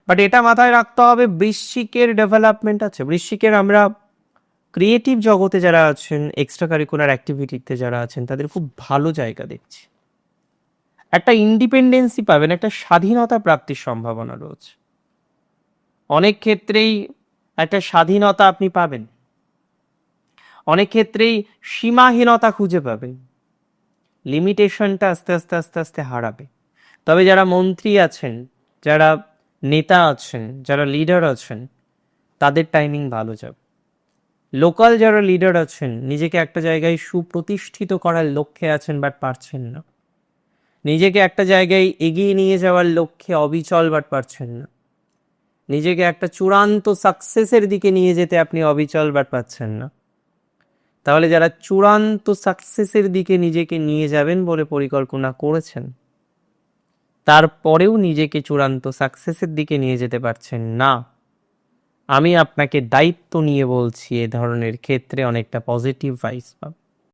But এটা মাথায় রাখতে হবে, বৃশ্চিকের ডেভেলপমেন্ট আছে, বৃশ্চিকের আমরা ক্রিয়েটিভ জগতে যারা আছেন, এক্সট্রা কারিকুলার অ্যাক্টিভিটিতে যারা আছেন, তাদের খুব ভালো জায়গা দেখছি। একটা ইন্ডিপেন্ডেন্সি পাবেন, একটা স্বাধীনতা প্রাপ্তির সম্ভাবনা রয়েছে। অনেক ক্ষেত্রেই একটা স্বাধীনতা আপনি পাবেন, অনেক ক্ষেত্রেই সীমাহীনতা খুঁজে পাবেন, লিমিটেশনটা আস্তে আস্তে আস্তে আস্তে হারাবে। তবে যারা মন্ত্রী আছেন, যারা নেতা আছেন, যারা লিডার আছেন, তাদের টাইমিং ভালো যাবে। লোকাল যারা লিডার আছেন, নিজেকে একটা জায়গায় সুপ্রতিষ্ঠিত করার লক্ষ্যে আছেন বাট পারছেন না, নিজেকে একটা জায়গায় এগিয়ে নিয়ে যাওয়ার লক্ষ্যে অবিচল বাট পারছেন না, নিজেকে একটা চূড়ান্ত সাকসেসের দিকে নিয়ে যেতে আপনি অবিচল বাট পাচ্ছেন না, তাহলে যারা চূড়ান্ত সাকসেসের দিকে নিজেকে নিয়ে যাবেন বলে পরিকল্পনা করেছেন, তারপরেও নিজেকে চূড়ান্ত সাকসেসের দিকে নিয়ে যেতে পারছেন না, আমি আপনাকে দায়িত্ব নিয়ে বলছি, এ ধরনের ক্ষেত্রে অনেকটা পজিটিভ ভাইবস পাবেন।